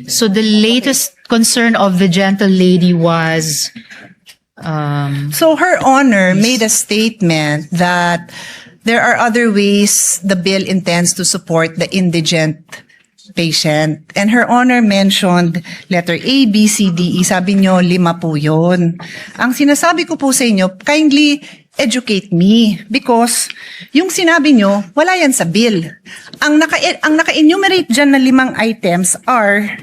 So the latest concern of the gentle lady was, So Her Honor made a statement that there are other ways the bill intends to support the indigent patient. And Her Honor mentioned letter A, B, C, D, E. Sabi nyo, 5 po yun. Ang sinasabi ko po sa inyo, kindly educate me because yung sinabi nyo, wala yan sa bill. Ang naka-enumerate dyan na 5 items are,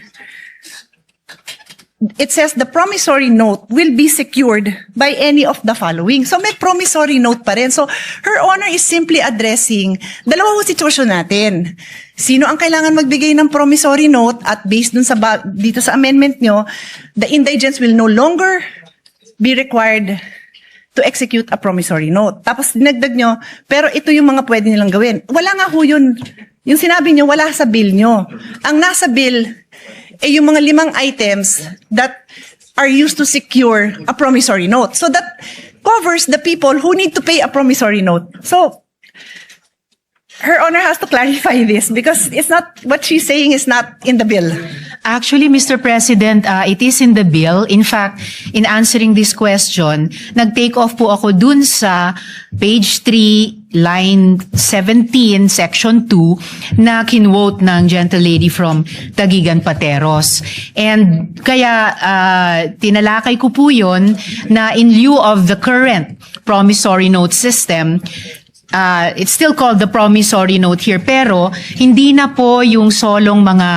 it says the promissory note will be secured by any of the following. So may promissory note pa rin. So Her Honor is simply addressing dalawang sitwasyon natin. Sino ang kailangan magbigay ng promissory note at based dun sa dito sa amendment nyo, the indigents will no longer be required to execute a promissory note. Tapos dinagdag nyo, pero ito yung mga pwede nilang gawin. Wala nga ho yun. Yung sinabi nyo, wala sa bill nyo. Ang nasa bill, yung mga 5 items that are used to secure a promissory note. So that covers the people who need to pay a promissory note. So, Her Honor has to clarify this because it's not, what she's saying is not in the bill. actually, Mr. President, it is in the bill. In fact, in answering this question, nag-take off po ako dun sa page 3, line 17, section 2, na kinwote ng gentle lady from Tagigan Pateros. And kaya tinalakay ko po yun na in lieu of the current promissory note system, it's still called the promissory note here, pero hindi na po yung solong mga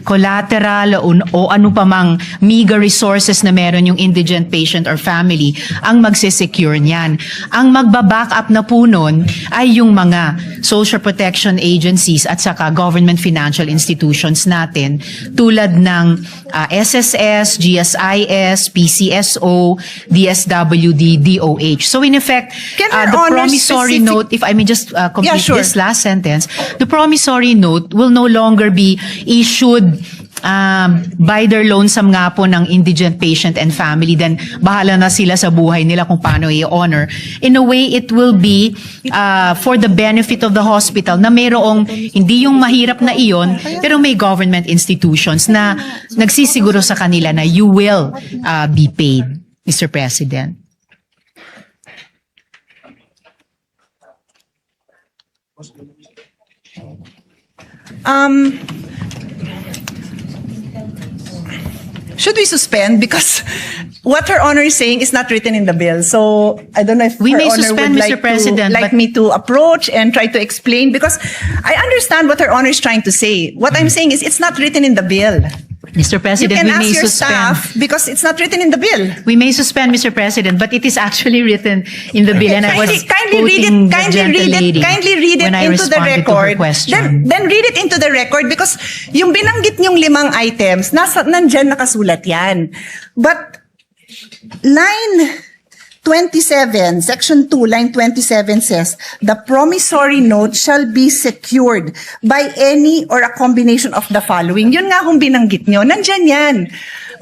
collateral o ano pa mang meager resources na meron yung indigent patient or family ang magsisecure niyan. Ang magbaback up na po nun ay yung mga social protection agencies at saka government financial institutions natin tulad ng SSS, GSIS, PCSO, DSWD, DOH. So in effect, Can Her the Honor promissory specific- note, if I may just complete Yeah, sure. this last sentence, the promissory note will no longer be issued by their lonesome nga po ng indigent patient and family, then bahala na sila sa buhay nila kung paano i-honor. In a way, it will be for the benefit of the hospital na mayroong, hindi yung mahirap na iyon, pero may government institutions na nagsisiguro sa kanila na you will be paid, Mr. President. Should we suspend? Because what Her Honor is saying is not written in the bill. So I don't know if We Her may Honor suspend, would Mr. like, President, like but- me to approach and try to explain because I understand what Her Honor is trying to say. What I'm saying is it's not written in the bill. Mr. You President, can we ask may your suspend. staff because it's not written in the bill. We may suspend, Mr. President, but it is actually written in the bill, and I was Kindly read quoting it. the gentle lady Kindly read it when I into the responded to her record. question. Then read it into the record because yung binanggit niyong 5 items, nandyan nakasulat yan. But line 27, section 2, line 27 says, the promissory note shall be secured by any or a combination of the following. Yun nga kung binanggit nyo, nandyan yan.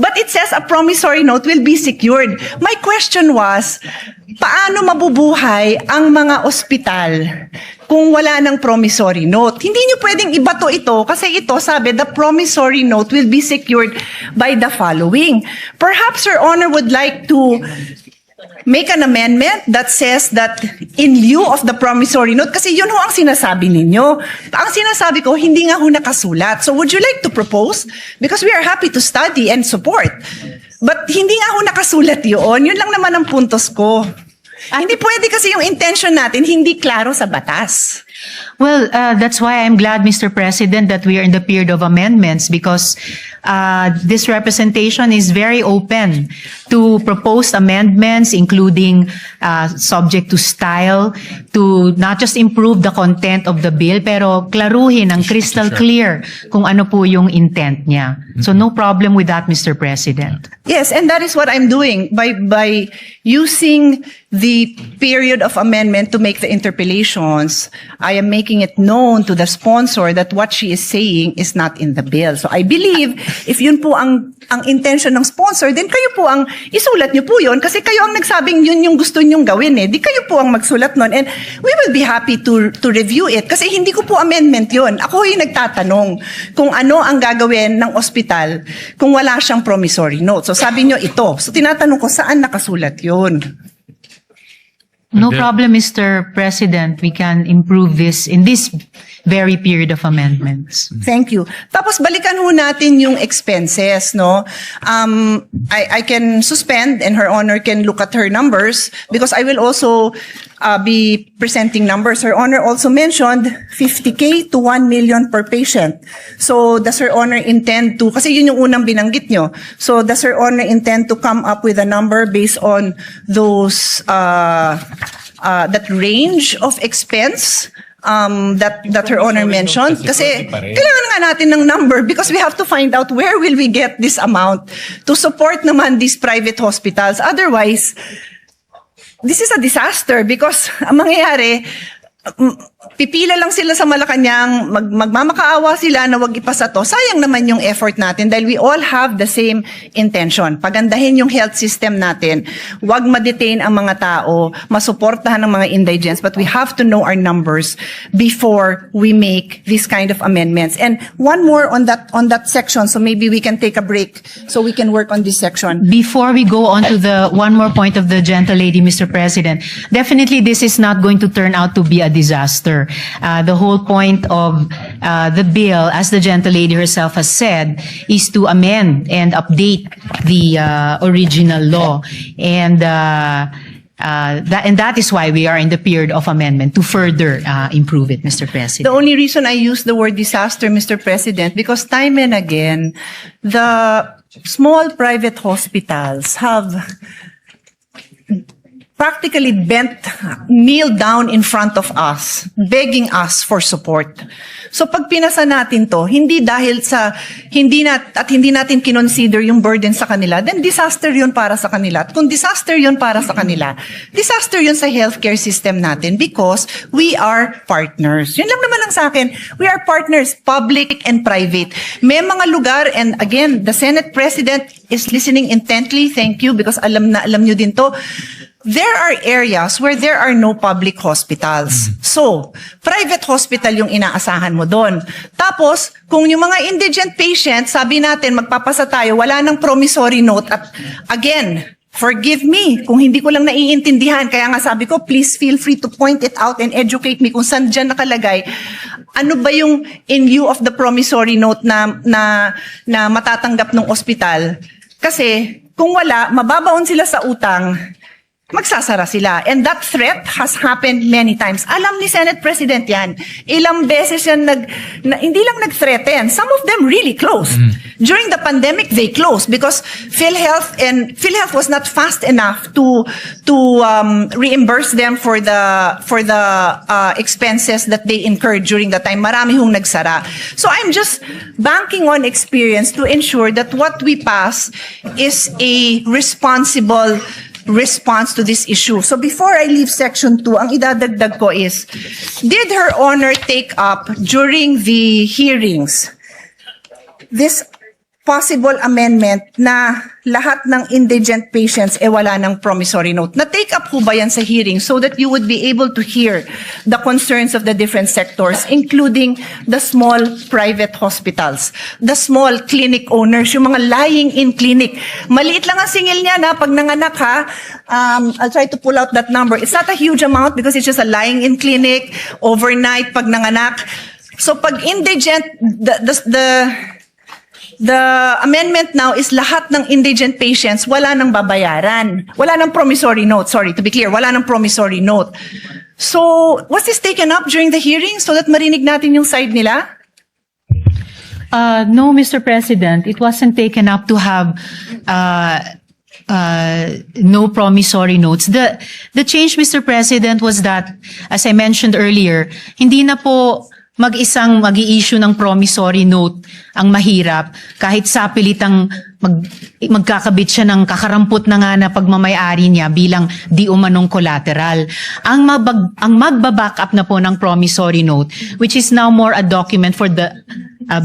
But it says a promissory note will be secured. My question was, paano mabubuhay ang mga ospital kung wala ng promissory note? Hindi nyo pwedeng ibato ito kasi ito sabi, the promissory note will be secured by the following. Perhaps Your Honor would like to make an amendment that says that in lieu of the promissory note, kasi yun ho ang sinasabi ninyo. Ang sinasabi ko, hindi nga ho nakasulat. So would you like to propose? Because we are happy to study and support. But hindi nga ho nakasulat yun. Yun lang naman ang puntos ko. Hindi pwede kasi yung intention natin hindi klaro sa batas. Well, that's why I'm glad, Mr. President, that we are in the period of amendments because this representation is very open to proposed amendments, including subject to style, to not just improve the content of the bill, pero klaruhin ng crystal clear kung ano po yung intent niya. So no problem with that, Mr. President. Yes, and that is what I'm doing by using the period of amendment to make the interpellations. I am making it known to the sponsor that what she is saying is not in the bill. So I believe if yun po ang intention ng sponsor, then kayo po ang isulat nyo po yun kasi kayo ang nagsabing yun yung gusto nyong gawin eh. Di kayo po ang magsulat nun and we will be happy to review it kasi hindi ko po amendment yun. Ako yung nagtatanong kung ano ang gagawin ng ospital kung wala siyang promissory note. So sabi nyo ito. So tinatanong ko saan nakasulat yun? No problem, Mr. President. We can improve this in this very period of amendments. Thank you. Tapos balikan ho natin yung expenses, no? I can suspend and Her Honor can look at her numbers because I will also be presenting numbers. Her Honor also mentioned 50K to 1 million per patient. So does Her Honor intend to, kasi yun yung unang binanggit nyo. So does Her Honor intend to come up with a number based on those, that range of expense that Her Honor mentioned? Kasi kailangan nga natin ng number because we have to find out where will we get this amount to support naman these private hospitals. Otherwise, this is a disaster because ang mangyayari, pipila lang sila sa Malacanang, magmamakaawa sila na wag ipasa to. Sayang naman yung effort natin dahil we all have the same intention. Pagandahin yung health system natin. Wag ma-detain ang mga tao, masuportahan ng mga indigents, but we have to know our numbers before we make this kind of amendments. And one more on that section, so maybe we can take a break so we can work on this section. Before we go on to the one more point of the gentle lady, Mr. President, definitely this is not going to turn out to be a disaster. The whole point of the bill, as the gentle lady herself has said, is to amend and update the original law. And that is why we are in the period of amendment to further improve it, Mr. President. The only reason I use the word disaster, Mr. President, because time and again, the small private hospitals have practically kneel down in front of us, begging us for support. So pag pinasa natin to, hindi dahil sa hindi natin kinonsider yung burden sa kanila, then disaster yun para sa kanila. At kung disaster yun para sa kanila, disaster yun sa healthcare system natin because we are partners. Yun lang naman ang sa akin. We are partners, public and private. May mga lugar, and again, the Senate President is listening intently. Thank you because alam nyo din to. There are areas where there are no public hospitals. So, private hospital yung inaasahan mo doon. Tapos, kung yung mga indigent patients, sabi natin, magpapasa tayo, wala nang promissory note. At again, forgive me kung hindi ko lang naiintindihan. Kaya nga sabi ko, please feel free to point it out and educate me kung saan dyan nakalagay. Ano ba yung in view of the promissory note na matatanggap ng ospital? Kasi, kung wala, mababaon sila sa utang, magsasara sila. And that threat has happened many times. Alam ni Senate President yan. Ilang beses yan hindi lang nag-threaten. Some of them really closed. During the pandemic, they closed because PhilHealth was not fast enough to reimburse them for the expenses that they incurred during the time. Marami hong nagsara. So I'm just banking on experience to ensure that what we pass is a responsible response to this issue. So before I leave section 2, ang idadagdag ko is, did Her Honor take up during the hearings this possible amendment na lahat ng indigent patients wala ng promissory note? Na-take up ho ba yan sa hearing so that you would be able to hear the concerns of the different sectors, including the small private hospitals, the small clinic owners, yung mga lying-in clinic. Maliit lang ang singil niya na pag nanganak ha. I'll try to pull out that number. It's not a huge amount because it's just a lying-in clinic, overnight pag nanganak. So pag indigent, the amendment now is lahat ng indigent patients wala nang babayaran. Wala nang promissory note. Sorry, to be clear, wala nang promissory note. So, was this taken up during the hearing so that marinig natin yung side nila? No, Mr. President, it wasn't taken up to have no promissory notes. The change, Mr. President, was that, as I mentioned earlier, hindi na po mag-isang mag-i-issue ng promissory note ang mahirap kahit sapilitang magkakabit siya ng kakarampot na nga na pagmamayari niya bilang di umanong collateral. Ang magbaback up na po ng promissory note, which is now more a document for the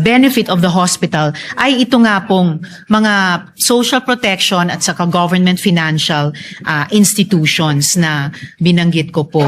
benefit of the hospital, ay ito nga pong mga social protection at saka government financial institutions na binanggit ko po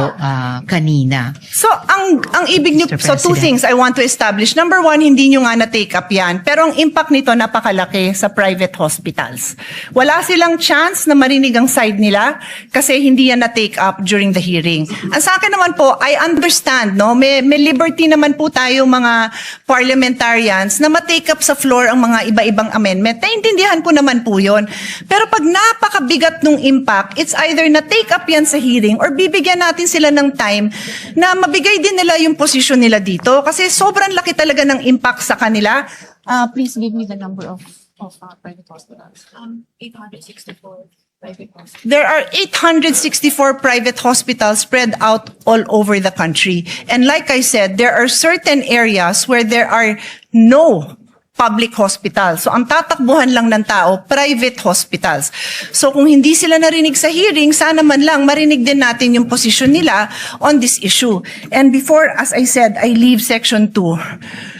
kanina. So, ang ibig niyo, Mr. so two President. things I want to establish. Number one, hindi niyo nga na-take up yan. Pero ang impact nito napakalaki sa private hospitals. Wala silang chance na marinig ang side nila kasi hindi yan na-take up during the hearing. Ang sa akin naman po, I understand, no? May liberty naman po tayo mga parliamentarians na ma-take up sa floor ang mga iba-ibang amendment. Naintindihan ko naman po yun. Pero pag napakabigat nung impact, it's either na-take up yan sa hearing or bibigyan natin sila ng time na mabigay din nila yung posisyon nila dito kasi sobrang laki talaga ng impact sa kanila. Please give me the number of private hospitals. 864 private hospitals. There are 864 private hospitals spread out all over the country. And like I said, there are certain areas where there are no public hospitals. So ang tatakbuhan lang ng tao, private hospitals. So kung hindi sila narinig sa hearing, sana man lang marinig din natin yung posisyon nila on this issue. And before, as I said, I leave Section 2.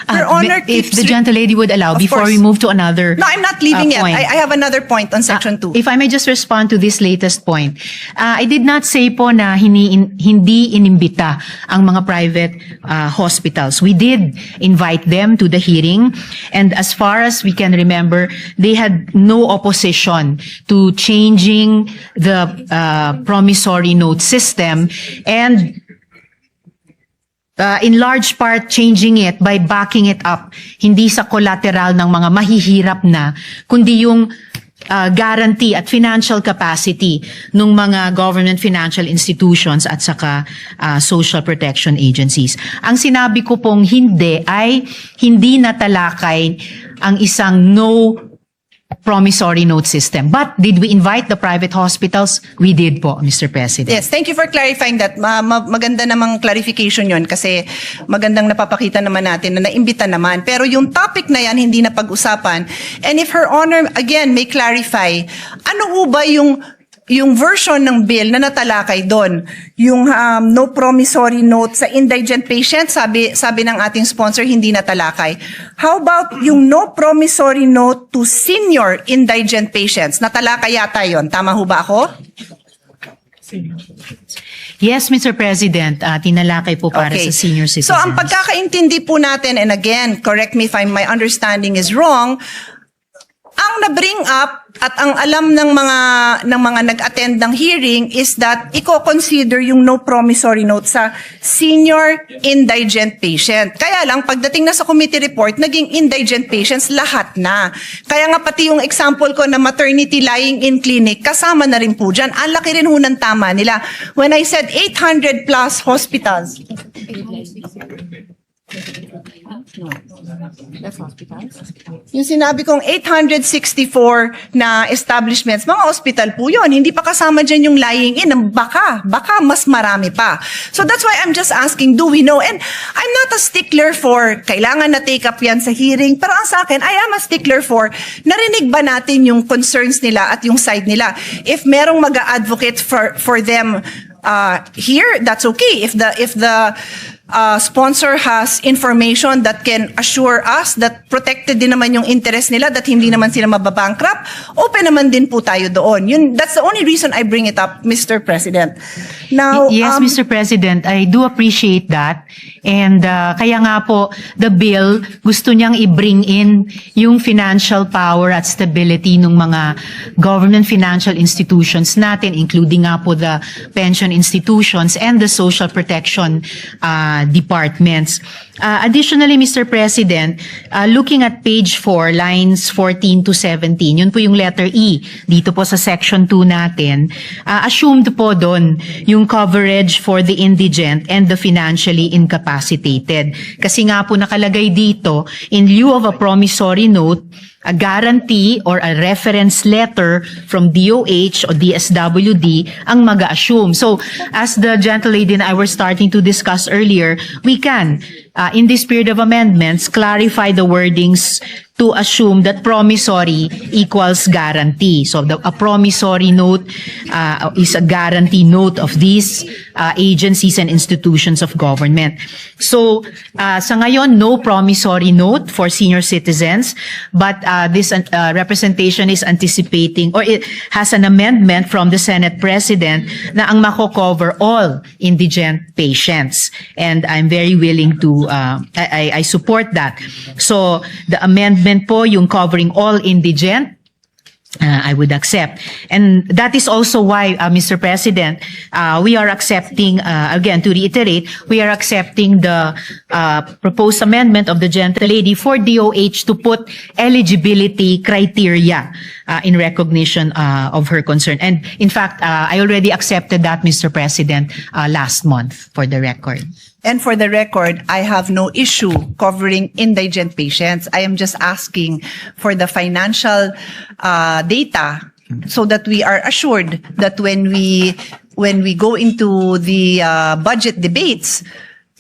Your Honor if keeps... the gentle lady would allow, Of before course. we move to another No, I'm not leaving yet. point. I have another point on Section 2. If I may just respond to this latest point. I did not say po na hindi inimbita ang mga private hospitals. We did invite them to the hearing, and as far as we can remember, they had no opposition to changing the promissory note system, and in large part changing it by backing it up, hindi sa collateral ng mga mahihirap na, kundi yung guarantee at financial capacity ng mga government financial institutions at saka social protection agencies. Ang sinabi ko pong hindi ay hindi natalakay ang isang no promissory note system. But did we invite the private hospitals? We did po, Mr. President. Yes, thank you for clarifying that. Maganda namang clarification yon kasi magandang napapakita naman natin na naimbita naman. Pero yung topic na yan, hindi na pag-usapan. And if Her Honor, again, may clarify, ano ho ba yung version ng bill na natalakay doon? Yung no promissory note sa indigent patient, sabi ng ating sponsor, hindi natalakay. How about yung no promissory note to senior indigent patients? Natalakay yata yon. Tama ho ba ako? Yes, Mr. President, tinalakay po para sa senior citizens. So ang pagkakaintindi po natin, and again, correct me if my understanding is wrong, ang na-bring up at ang alam ng mga nag-attend ng hearing is that i-consider yung no promissory note sa senior indigent patient. Kaya lang, pagdating na sa committee report, naging indigent patients lahat na. Kaya nga pati yung example ko na maternity lying in clinic, kasama na rin po dyan. Ang laki rin ho ng tama nila. When I said 800 plus hospitals, That's hospitals. yung sinabi kong 864 na establishments, mga hospital po yun. Hindi pa kasama dyan yung lying in. Baka mas marami pa. So that's why I'm just asking, do we know? And I'm not a stickler for kailangan na take up yan sa hearing. Pero ang sa akin, I am a stickler for narinig ba natin yung concerns nila at yung side nila. If merong mag-advocate for them here, that's okay. If the sponsor has information that can assure us that protected din naman yung interest nila, that hindi naman sila mababankrupt, open naman din po tayo doon. That's the only reason I bring it up, Mr. President. Now, Yes, Mr. President, I do appreciate that. And kaya nga po, the bill, gusto niyang i-bring in yung financial power at stability ng mga government financial institutions natin, including nga po the pension institutions and the social protection departments. Additionally, Mr. President, looking at page 4, lines 14 to 17, yun po yung letter E, dito po sa section 2 natin, assumed po doon yung coverage for the indigent and the financially incapacitated. Kasi nga po nakalagay dito, in lieu of a promissory note, a guarantee or a reference letter from DOH or DSWD ang mag-assume. So, as the gentlelady and I were starting to discuss earlier, we can, in this period of amendments, clarify the wordings to assume that promissory equals guarantee. So, a promissory note is a guarantee note of these agencies and institutions of government. So, sa ngayon, no promissory note for senior citizens, but this representation is anticipating or it has an amendment from the Senate President na ang mako-cover all indigent patients. And I'm very willing to, I support that. So, the amendment po, yung covering all indigent, I would accept. And that is also why, Mr. President, we are accepting, again, to reiterate, we are accepting the proposed amendment of the gentlelady for DOH to put eligibility criteria in recognition of her concern. And in fact, I already accepted that, Mr. President, last month, for the record. And for the record, I have no issue covering indigent patients. I am just asking for the financial data so that we are assured that when we go into the budget debates,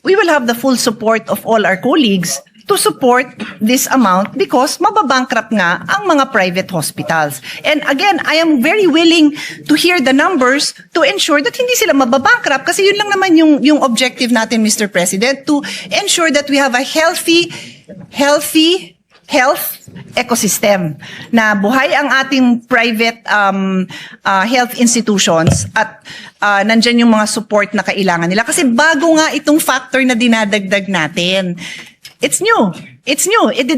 we will have the full support of all our colleagues to support this amount because mababankrupt nga ang mga private hospitals. And again, I am very willing to hear the numbers to ensure that hindi sila mababankrupt kasi yun lang naman yung objective natin, Mr. President, to ensure that we have a healthy health ecosystem na buhay ang ating private health institutions at nandyan yung mga support na kailangan nila. Kasi bago nga itong factor na dinadagdag natin. It's new. It's new. It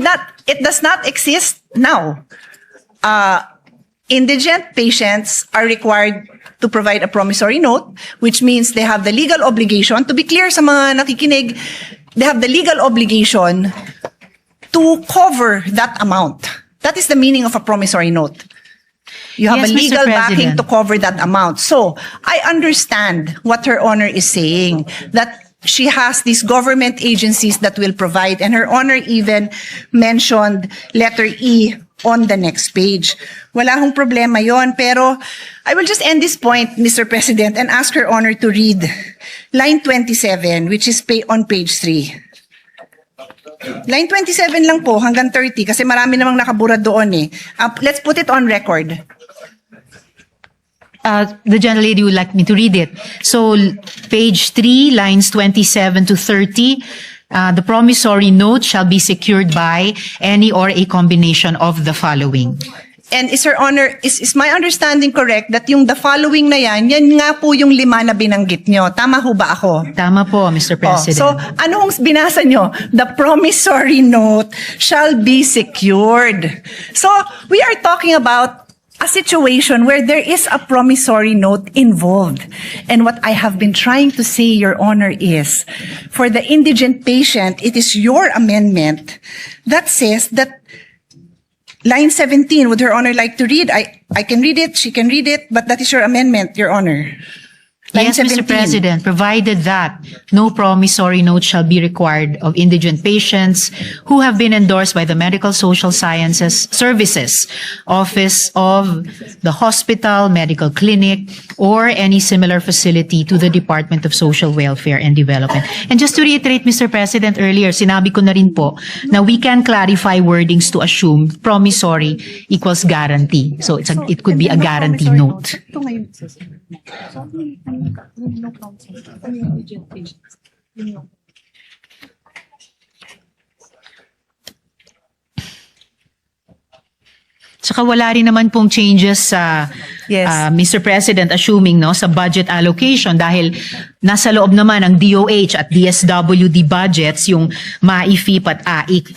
does not exist now. Indigent patients are required to provide a promissory note, which means they have the legal obligation, to be clear sa mga nakikinig, they have the legal obligation to cover that amount. That is the meaning of a promissory note. You have Yes, a Mr. legal backing President. to cover that amount. So, I understand what Her Honor is saying, that she has these government agencies that will provide, and Her Honor even mentioned letter E on the next page. Wala hong problema yon, pero I will just end this point, Mr. President, and ask Her Honor to read line 27, which is on page 3. Line 27 lang po, hanggang 30, kasi marami namang nakabura doon eh. Let's put it on record. The gentlelady would like me to read it. So, page 3, lines 27 to 30, the promissory note shall be secured by any or a combination of the following. And is Her Honor, is my understanding correct that yung the following na yan nga po yung 5 na binanggit nyo? Tama ho ba ako? Tama po, Mr. President. So, anong binasa nyo? The promissory note shall be secured. So, we are talking about a situation where there is a promissory note involved. And what I have been trying to say, Your Honor, is for the indigent patient, it is your amendment that says that line 17, would Her Honor like to read? I can read it, she can read it, but that is your amendment, Your Honor. Line Yes, Mr. 17. President, provided that no promissory note shall be required of indigent patients who have been endorsed by the Medical Social Sciences Services Office of the hospital, medical clinic, or any similar facility to the Department of Social Welfare and Development. And just to reiterate, Mr. President, earlier, sinabi ko na rin po na we can clarify wordings to assume promissory equals guarantee. So it could be a guarantee note. Ito ngayon. So, no counsel. Immediate patients. No. Saka wala rin naman pong changes sa Yes. Mr. President, assuming no sa budget allocation dahil nasa loob naman ng DOH at DSWD budgets yung MAIFIP at AIX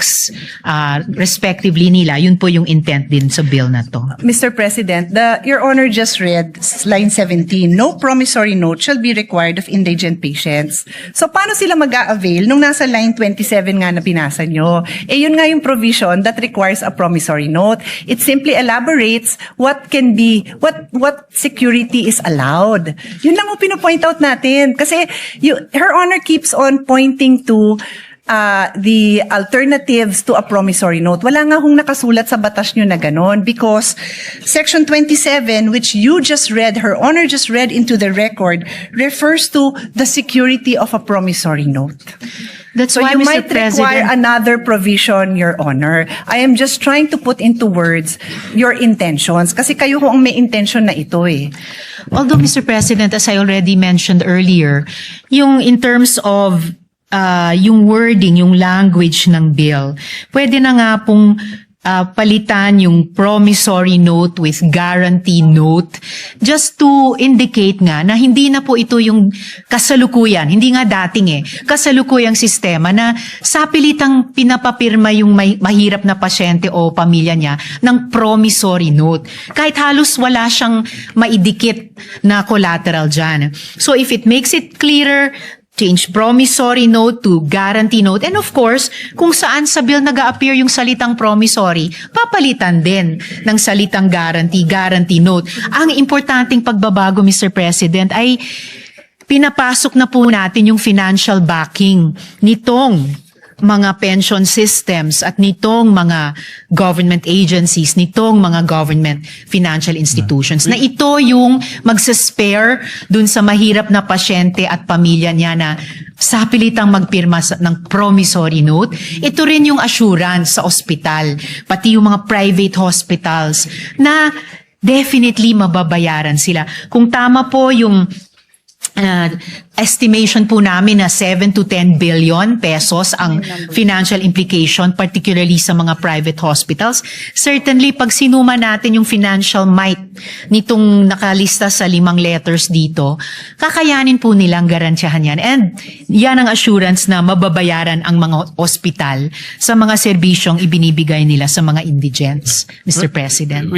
respectively nila. Yun po yung intent din sa bill na to. Mr. President, Your Honor just read line 17, no promissory note shall be required of indigent patients. So paano sila mag-a-avail nung nasa line 27 nga na pinasa nyo? Eh yun nga yung provision that requires a promissory note. It simply elaborates what can be, what security is allowed. Yun lang mo pinopoint out natin. Kasi Her Honor keeps on pointing to the alternatives to a promissory note. Wala nga hong nakasulat sa batas nyo na ganon because Section 27, which you just read, Her Honor just read into the record, refers to the security of a promissory note. That's So why, you Mr. might require President, another provision, Your Honor. I am just trying to put into words your intentions kasi kayo ho ang may intention na ito eh. although, Mr. President, as I already mentioned earlier, yung in terms of yung wording, yung language ng bill, pwede na nga pong palitan yung promissory note with guarantee note just to indicate nga na hindi na po ito yung kasalukuyan, hindi nga dating kasalukuyang sistema na sapilitang pinapapirma yung mahirap na pasyente o pamilya niya ng promissory note. Kahit halos wala siyang maidikit na collateral dyan. So if it makes it clearer, change promissory note to guarantee note. And of course, kung saan sa bill nag-a-appear yung salitang promissory, papalitan din ng salitang guarantee note. Ang importanteng pagbabago, Mr. President, ay pinapasok na po natin yung financial backing nitong mga pension systems at nitong mga government agencies, nitong mga government financial institutions, na ito yung magsaspare dun sa mahirap na pasyente at pamilya niya na sapilitang magpirma ng promissory note. Ito rin yung assurance sa ospital, pati yung mga private hospitals na definitely mababayaran sila. Kung tama po yung estimation po namin na 7 to 10 billion pesos ang financial implication, particularly sa mga private hospitals. Certainly, pag sinuma natin yung financial might nitong nakalista sa 5 letters dito, kakayanin po nilang garantyahan yan. And yan ang assurance na mababayaran ang mga ospital sa mga serbisyong ibinibigay nila sa mga indigents, Mr. President.